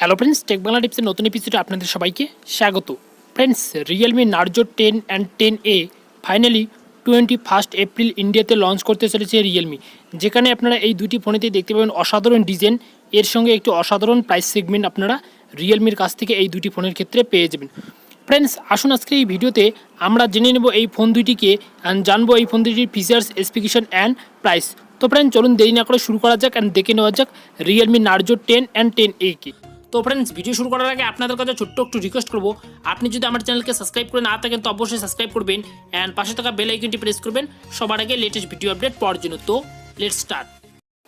Hello friends, take Bangla টিপসের নতুন এপিসোডে আপনাদের সবাইকে স্বাগত। Friends, Realme Narzo 10 and 10A finally 21 April ইন্ডিয়াতে লঞ্চ করতে চলেছে রিয়েলমি, যেখানে আপনারা এই দুটি ফোনেতেই দেখতে পাবেন অসাধারণ ডিজাইন, এর সঙ্গে একটি অসাধারণ প্রাইস সেগমেন্ট আপনারা রিয়েলমির কাছ থেকে এই দুটি ফোনের ক্ষেত্রে পেয়ে যাবেন। ফ্রেন্ডস, আসুন আজকে এই ভিডিওতে আমরা জেনে নেব এই ফোন দুইটিকে অ্যান্ড জানবো এই ফোন দুটির ফিচার্স, স্পেসিফিকেশন অ্যান্ড প্রাইস। তো ফ্রেন্ড, চলুন দেরি না করে শুরু করা যাক অ্যান্ড দেখে নেওয়া যাক রিয়েলমি নার্জো 10 অ্যান্ড 10A কে। তো ফ্রেন্ডস, ভিডিও শুরু করার আগে আপনাদের কাছে ছোট্ট একটু রিকোয়েস্ট করবো, আপনি যদি আমার চ্যানেলকে সাবস্ক্রাইব করে না থাকেন তো অবশ্যই সাবস্ক্রাইব করবেন অ্যান্ড পাশে থাকা বেল আইকনটি প্রেস করবেন সবার আগে লেটেস্ট ভিডিও আপডেট পাওয়ার জন্য। তো লেটস স্টার্ট।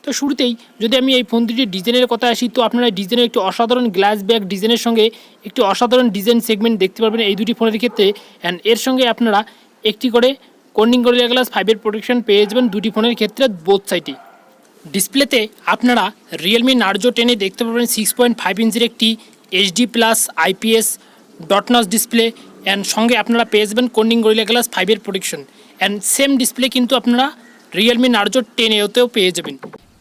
তো শুরুতেই যদি আমি এই ফোন দুটির ডিজাইনের কথা আসি, তো আপনারা ডিজাইনের একটি অসাধারণ গ্লাস ব্যাক ডিজাইনের সঙ্গে একটি অসাধারণ ডিজাইন সেগমেন্ট দেখতে পারবেন এই দুটি ফোনের ক্ষেত্রে, অ্যান্ড এর সঙ্গে আপনারা একটি করে কর্নিং গরিলা গ্লাস 5-এর প্রোটেকশন পেয়ে যাবেন দুটি ফোনের ক্ষেত্রে বোথ সাইডে। ডিসপ্লেতে আপনারা রিয়েলমি নার্জো 10-এ দেখতে পাবেন 6.5 ইঞ্চির একটি HD+ IPS dot notch display, and সঙ্গে আপনারা পেয়ে যাবেন কর্নিং গরিলা গ্লাস 5-এর প্রোটেকশন, অ্যান্ড সেম ডিসপ্লে কিন্তু আপনারা রিয়েলমি নার্জো 10Aতেও পেয়ে যাবেন।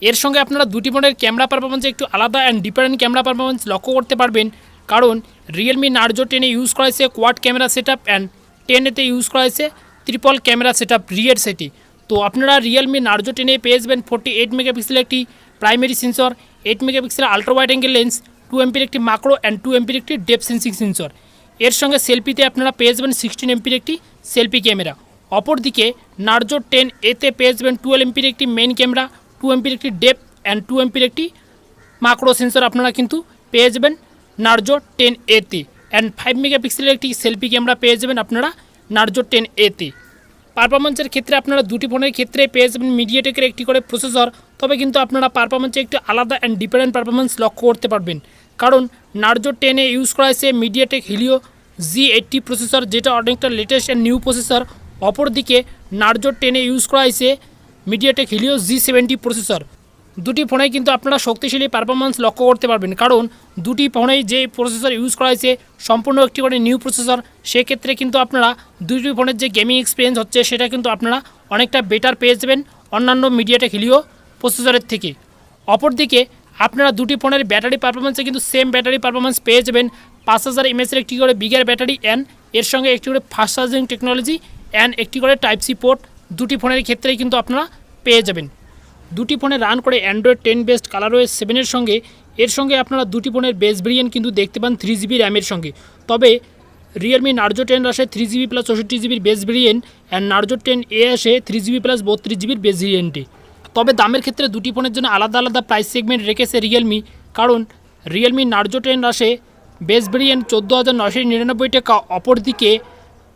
এর সঙ্গে আপনারা দুটি ফোনের ক্যামেরা পারফরমেন্সে একটু আলাদা অ্যান্ড ডিফারেন্ট ক্যামেরা পারফরমেন্স লক্ষ্য করতে পারবেন, কারণ রিয়েলমি নার্জো 10-এ ইউজ করা হয়েছে কোয়াড ক্যামেরা সেটআপ অ্যান্ড 10Aতে ইউজ করা হয়েছে ট্রিপল ক্যামেরা সেটআপ রিয়ার সেটি। তো আপনারা রিয়েলমি নার্জো 10-এ পেয়ে যাবেন 48 মেগাপিক্সেলের একটি প্রাইমারি সেন্সর, 8 মেগাপিক্সেলের আলট্রা ওয়াইড অ্যাঙ্গেল লেন্স, 2 এমপির একটি মাইক্রো অ্যান্ড 2 এমপির একটি ডেপথ সেন্সিং সেন্সর। এর সঙ্গে সেলফিতে আপনারা পেয়ে যাবেন 16 এমপির একটি সেলফি ক্যামেরা। অপরদিকে নার্জো 10Aতে পেয়ে যাবেন 12 এমপির একটি মেইন ক্যামেরা, 2 এমপির একটি ডেপথ অ্যান্ড 2 এমপির একটি মাইক্রো সেন্সর আপনারা কিন্তু পেয়ে যাবেন নার্জো 10Aতে, অ্যান্ড 5 মেগাপিক্সেলের একটি সেলফি ক্যামেরা পেয়ে যাবেন আপনারা নার্জো 10Aতে। পারফরমেন্সের ক্ষেত্রে আপনারা দুটি ফোনের ক্ষেত্রে পেয়ে যাবেন মিডিয়াটেকের একটি করে প্রসেসর, তবে কিন্তু আপনারা পারফরমেন্সে একটু আলাদা অ্যান্ড ডিফারেন্ট পারফরমেন্স লক্ষ্য করতে পারবেন, কারণ নার্জো 10-এ ইউজ করা হয়েছে মিডিয়াটেক হিলিও G80 প্রসেসর, যেটা অনেকটা লেটেস্ট অ্যান্ড নিউ প্রসেসর। অপরদিকে নার্জো 10-এ ইউজ করা হয়েছে মিডিয়াটেক হিলিও G70 প্রসেসর। দুটি ফোনেই কিন্তু আপনারা শক্তিশালী পারফরমেন্স লক্ষ্য করতে পারবেন, কারণ দুটি ফোনেই যে প্রসেসর ইউজ করা হয়েছে সম্পূর্ণ একটি করে নিউ প্রসেসর। সেক্ষেত্রে কিন্তু আপনারা দুটি ফোনের যে গেমিং এক্সপিরিয়েন্স হচ্ছে সেটা কিন্তু আপনারা অনেকটা বেটার পেয়ে যাবেন অন্যান্য মিডিয়াটেক হিলিও প্রসেসরের থেকে। অপরদিকে আপনারা দুটি ফোনের ব্যাটারি পারফরমেন্সে কিন্তু সেম ব্যাটারি পারফরমেন্স পেয়ে যাবেন 5000 mAh একটি করে বিগার ব্যাটারি, অ্যান্ড এর সঙ্গে একটি করে ফাস্ট চার্জিং টেকনোলজি অ্যান্ড একটি করে টাইপ সি পোর্ট দুটি ফোনের ক্ষেত্রেই কিন্তু আপনারা পেয়ে যাবেন। দুটি ফোনে রান করে অ্যান্ড্রয়েড 10 বেস্ট কালারওয়েস 7-এর সঙ্গে, এর সঙ্গে আপনারা দুটি ফোনের বেস ভেরিয়েন্ট কিন্তু দেখতে পান 3GB র্যামের সঙ্গে। তবে রিয়েলমি নার্জো 10 আসে 3GB + 64GB base variant, and Narzo 10A আসে 3GB + 32GB বেস ভেরিয়েন্টে। তবে দামের ক্ষেত্রে দুটি ফোনের জন্য আলাদা আলাদা প্রাইস সেগমেন্ট রেখেছে রিয়েলমি, কারণ রিয়েলমি নার্জো 10 আসে বেস ভেরিয়েন্ট 14,999 টাকা, অপরদিকে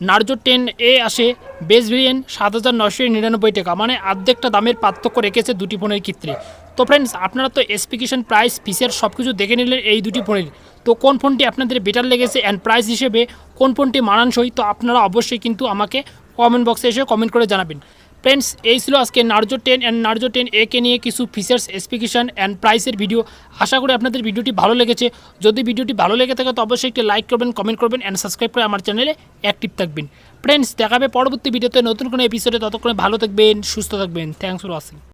নার্জো 10A আসে বেস ভেরিয়েন্ট 7,999 টাকা, মানে অর্ধেকটা দামের পার্থক্য রেখেছে দুটি ফোনের ক্ষেত্রে। তো ফ্রেন্ডস, আপনারা তো স্পেসিফিকেশন, প্রাইস, ফিচার সব কিছু দেখে নিলেন এই দুটি ফোনের। তো কোন ফোনটি আপনাদের বেটার লেগেছে অ্যান্ড প্রাইস হিসেবে কোন ফোনটি মানানসই, তো আপনারা অবশ্যই কিন্তু আমাকে কমেন্ট বক্সে এসে কমেন্ট করে জানাবেন। ফ্রেন্ডস, এই ছিল আজকে নার্জো 10 অ্যান্ড নার্জো 10A কে নিয়ে কিছু ফিচার্স, স্পেসিফিকেশন অ্যান্ড প্রাইসের ভিডিও। আশা করি আপনাদের ভিডিওটি ভালো লেগেছে। যদি ভিডিওটি ভালো লেগে থাকে তো অবশ্যই একটি লাইক করবেন, কমেন্ট করবেন অ্যান্ড সাবস্ক্রাইব করে আমার চ্যানেলে অ্যাক্টিভ থাকবেন। ফ্রেন্ডস, দেখাবে পরবর্তী ভিডিওতে নতুন কোনো এপিসোডে। ততক্ষণে ভালো থাকবেন, সুস্থ থাকবেন। Thanks for watching.